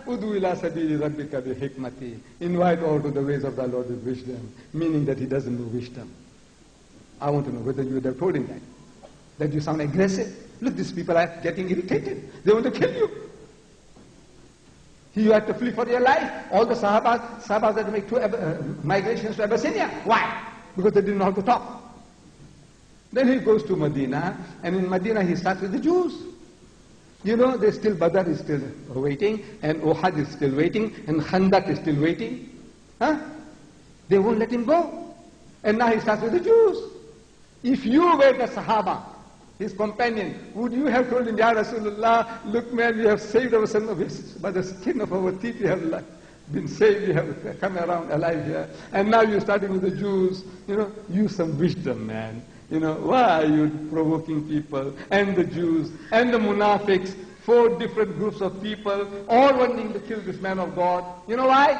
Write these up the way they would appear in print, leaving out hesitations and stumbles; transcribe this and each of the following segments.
Udu ila sabili rabbika bi hikmati. Invite all to the ways of the Lord with wisdom, meaning that he doesn't know wisdom. I want to know whether you would have told him that. That you sound aggressive. Look, these people are getting irritated. They want to kill you. You had to flee for your life. All the Sahabas had to make 2 migrations to Abyssinia. Why? Because they didn't know how to talk. Then he goes to Medina, and in Medina he starts with the Jews. You know, Badr is still waiting, and Uhud is still waiting, and Khandaq is still waiting. Huh? They won't let him go. And now he starts with the Jews. If you were the Sahaba, his companion, would you have told him, Ya Rasulullah, look man, we have saved ourselves by the skin of our teeth, we have been saved, we have come around alive here. And now you're starting with the Jews. You know, use some wisdom, man. You know, why are you provoking people? And the Jews, and the Munafiqs, 4 different groups of people, all wanting to kill this man of God. You know why?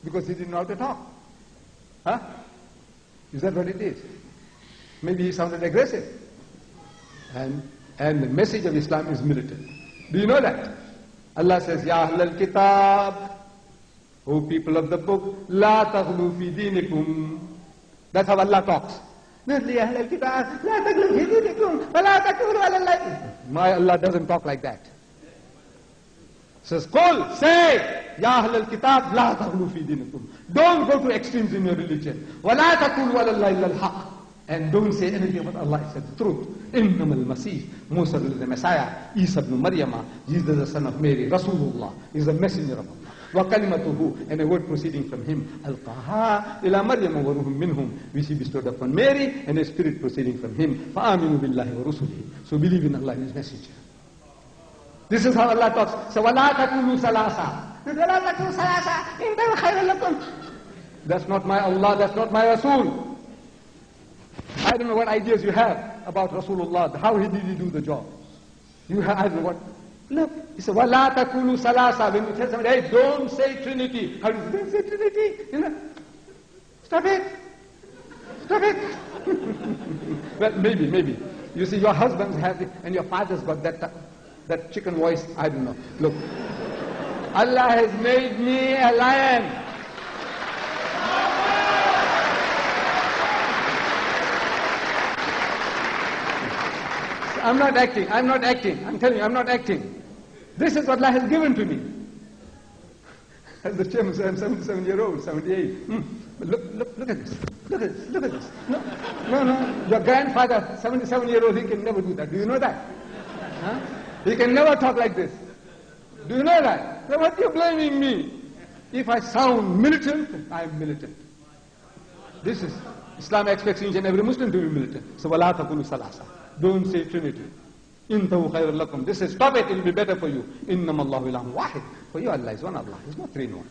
Because he didn't know how to talk. Huh? Is that what it is? Maybe he sounded aggressive. And the message of Islam is militant. Do you know that? Allah says, Ya Ahlal Kitab, O people of the book, La taghlu fi dinikum. That's how Allah talks. My Allah doesn't talk like that. Says, Qul, say, Ya Ahlal Kitab, La taghlu fi dinikum. Don't go to extremes in your religion. Wa la taqulu ala Allahi illa al-haq. And don't say anything about Allah except the truth. Innam al-Masih, Musa is the Messiah, Isa ibn Maryam, Jesus the son of Mary, Rasulullah, is the messenger of Allah. Wa kalimatuhu, and a word proceeding from him, Alqaha ila Maryam wa ruhum minhum, which he bestowed upon Mary, and a spirit proceeding from him. Fa'aminu billahi wa rusulihi. So believe in Allah and his messenger. This is how Allah talks. So wala takulu salasa. Wala takulu salasa. Innahu khayrun lakum. That's not my Allah, that's not my Rasul. I don't know what ideas you have about Rasulullah, how did he do the job. You have, I don't know what. Look, he said, وَلَا تَكُولُوا ثَلَاثًا. When you tell somebody, hey, don't say Trinity. How do you don't say Trinity? You know? Stop it. Stop it. Well, maybe. You see, your husbands have it, and your father's got that chicken voice. I don't know. Look, Allah has made me a lion. I'm not acting. I'm telling you, I'm not acting. This is what Allah has given to me. As the chairman said, I'm 77-year-old, 78. Look at this. Look at this. No. Your grandfather, 77-year-old, he can never do that. Do you know that? Huh? He can never talk like this. Do you know that? Then what are you blaming me? If I sound militant, I'm militant. This is, Islam expects each and every Muslim to be militant. So, وَلَا تَقُولُوا ثَلَاثًا. Don't say Trinity. Intahu khairul lakum. This is, stop it, it will be better for you. Innam Allahu ilahun wahid. For you, Allah is one Allah. He's not 3 in 1.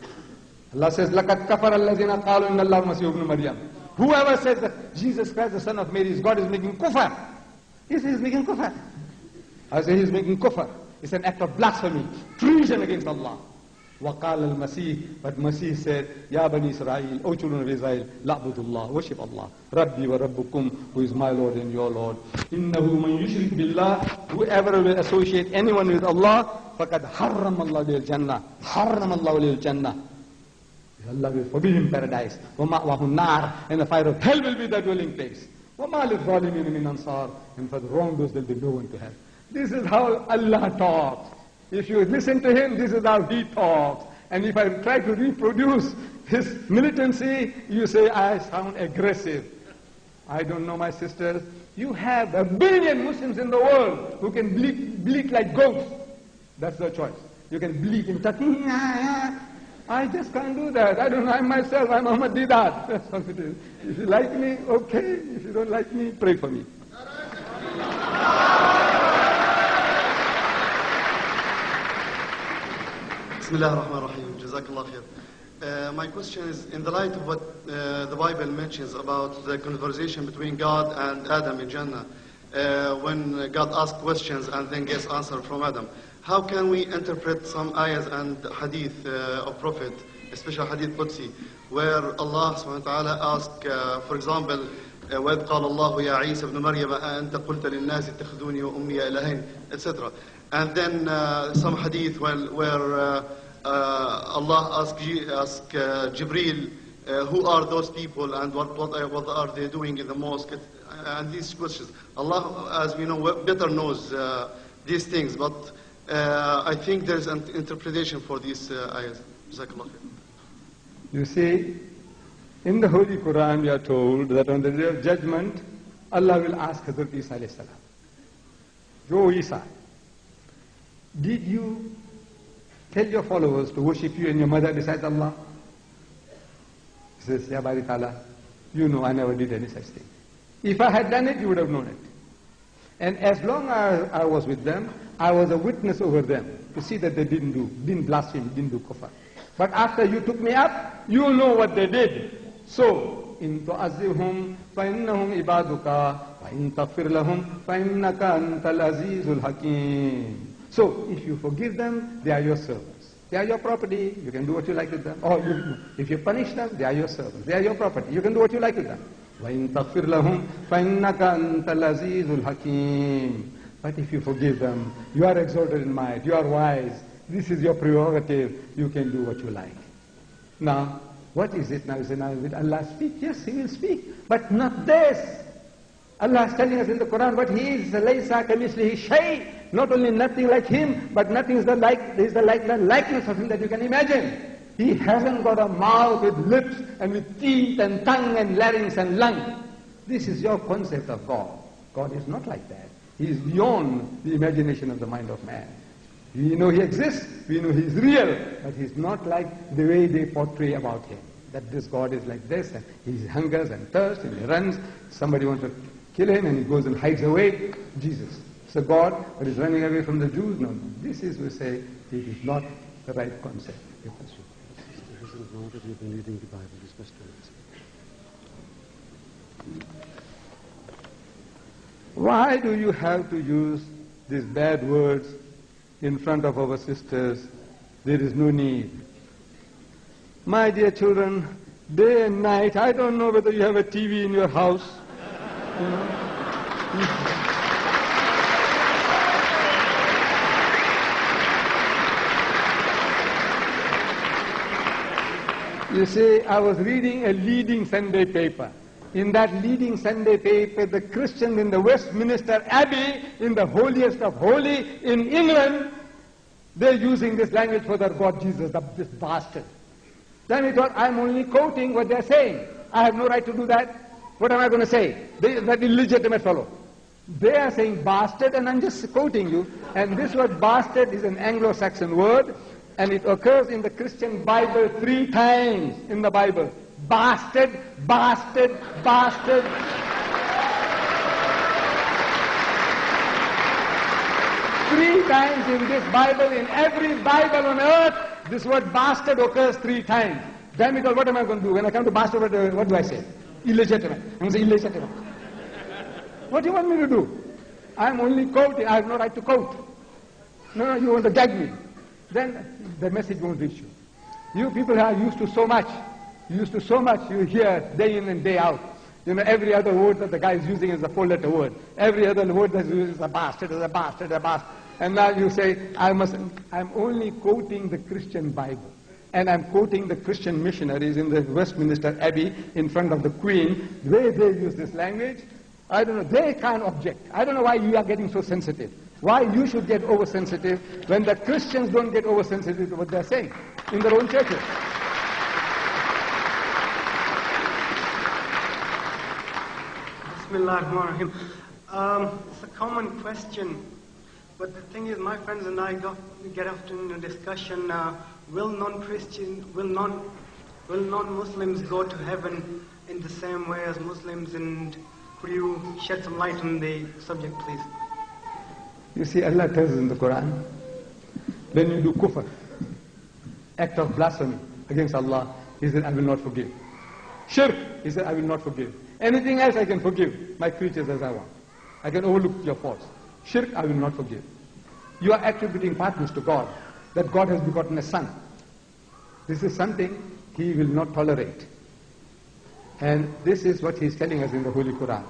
Allah says, لَقَدْ كَفَرَ الَّذِينَ قَالُوا إِنَّ اللَّهَ الْمَسِيحُ ابْنُ مَرْيَمَ. Whoever says that Jesus Christ, the son of Mary, is God, is making kufr. He says he's making kufr. I say he's making kufr. It's an act of blasphemy, treason against Allah. وَقَالَ الْمَسِيحُ. But Masih said, Ya Bani Israel, O children of Israel, la'budullah, worship Allah. Rabbi wa Rabbukum, who is my Lord and your Lord. Innahu man yushrik billah, whoever will associate anyone with Allah, faqad harram Allah lil Jannah. Harram Allah lil Jannah. Allah will forbid him paradise. وَمَأْوَهُ النَّارِ. And the fire of hell will be the dwelling place. وَمَا لِلظَّالِمِينَ مِنْ أَنصَارٍ. And for the wrongdoers there will be no one to help. This is how Allah talks. If you listen to him, this is how he talks. And if I try to reproduce his militancy, you say I sound aggressive. I don't know, my sisters. You have 1 billion Muslims in the world who can bleat like ghosts. That's the choice. You can bleat in Turkey. I just can't do that. I don't know. I'm myself. I'm Ahmed Deedat. That's what it is. If you like me, okay. If you don't like me, pray for me. Bismillah ar-Rahman ar-Rahim. Jazakallah khair. My question is, in the light of what the Bible mentions about the conversation between God and Adam in Jannah, when God asks questions and then gets answer from Adam, how can we interpret some ayahs and hadith of Prophet, especially hadith Qudsi, where Allah subhanahu wa ta'ala asks, for example, وَإِذْ قَالَ اللَّهُ يَا عِيسَى ابْنُ مَرْيَمَ أَأَنْتَ قُلْتَ لِلنَّاسِ اتَّخِذُونِي وَأُمِّيَ إِلَهَيْنِ, etc. And then some hadith where Allah asked Jibreel, who are those people and what are they doing in the mosque? And these questions. Allah, as we know, better knows these things, but I think there's an interpretation for these ayahs. Jazakallah khair. You see, in the Holy Quran we are told that on the day of judgment, Allah will ask Hazrat Isa alayhi salam, "Yo Isa, did you tell your followers to worship you and your mother besides Allah?" He says, "Ya Bari Ta'ala, you know I never did any such thing. If I had done it, you would have known it. And as long as I was with them, I was a witness over them to see that they didn't blaspheme, didn't do kufr. But after you took me up, you know what they did. So, in tu'azzibhum fa'innahum ibaduka wa in taghfir lahum fa'innaka antal azizul hakim." So, if you forgive them, they are your servants. They are your property. You can do what you like with them. Or if you punish them, they are your servants. They are your property. You can do what you like with them. وَإِن تَغْفِرْ لَهُمْ فَإِنَّكَ أَنْتَ الْعَزِيزُ الْحَكِيمُ. But if you forgive them, you are exalted in might, you are wise, this is your prerogative, you can do what you like. Now, what is it now? Is it now, will Allah speak? Yes, He will speak, but not this. Allah is telling us in the Quran what He is, لَيْسَ كَمِثْلِهِ شَيْءٍ. Not only nothing like Him, but nothing is the likeness of Him that you can imagine. He hasn't got a mouth with lips and with teeth and tongue and larynx and lung. This is your concept of God. God is not like that. He is beyond the imagination of the mind of man. We know He exists, we know He is real, but He is not like the way they portray about Him. That this God is like this, and He hungers and thirsts, and He runs. Somebody wants to kill Him, and He goes and hides away. Jesus. So God, but is running away from the Jews? No, no. This is, we say, it is not the right concept. You've been reading the Bible, this best Why do you have to use these bad words in front of our sisters? There is no need. My dear children, day and night, I don't know whether you have a TV in your house. You know? You see, I was reading a leading Sunday paper. In that leading Sunday paper, the Christians in the Westminster Abbey, in the holiest of holy, in England, they're using this language for their God Jesus, this bastard. Then we thought, I'm only quoting what they're saying. I have no right to do that. What am I going to say? That illegitimate fellow. They are saying bastard, and I'm just quoting you. And this word bastard is an Anglo-Saxon word. And it occurs in the Christian Bible 3 times in the Bible. Bastard, bastard, bastard. 3 times in this Bible, in every Bible on earth, this word bastard occurs 3 times. Damn it all, what am I going to do? When I come to bastard, what do I say? Illegitimate. I'm going to say illegitimate. What do you want me to do? I'm only quoting. I have no right to quote. No, you want to gag me. Then the message won't reach you. You people are used to so much. You hear day in and day out. You know, every other word that the guy is using is a 4-letter word. Every other word that's used is a bastard, is a bastard, a bastard. And now you say, I'm only quoting the Christian Bible. And I'm quoting the Christian missionaries in the Westminster Abbey in front of the Queen. The way they use this language, I don't know, they can't object. I don't know why you are getting so sensitive. Why you should get oversensitive when the Christians don't get oversensitive to what they're saying in their own churches. Bismillahirrahmanirrahim. It's a common question, but the thing is, my friends and I get often in a discussion, will non-Muslims go to heaven in the same way as Muslims, and could you shed some light on the subject, please? You see, Allah tells in the Quran, when you do kufr, act of blasphemy against Allah, He said, I will not forgive. Shirk, He said, I will not forgive. Anything else I can forgive my creatures as I want. I can overlook your faults. Shirk, I will not forgive. You are attributing partners to God, that God has begotten a son. This is something He will not tolerate. And this is what He is telling us in the Holy Quran.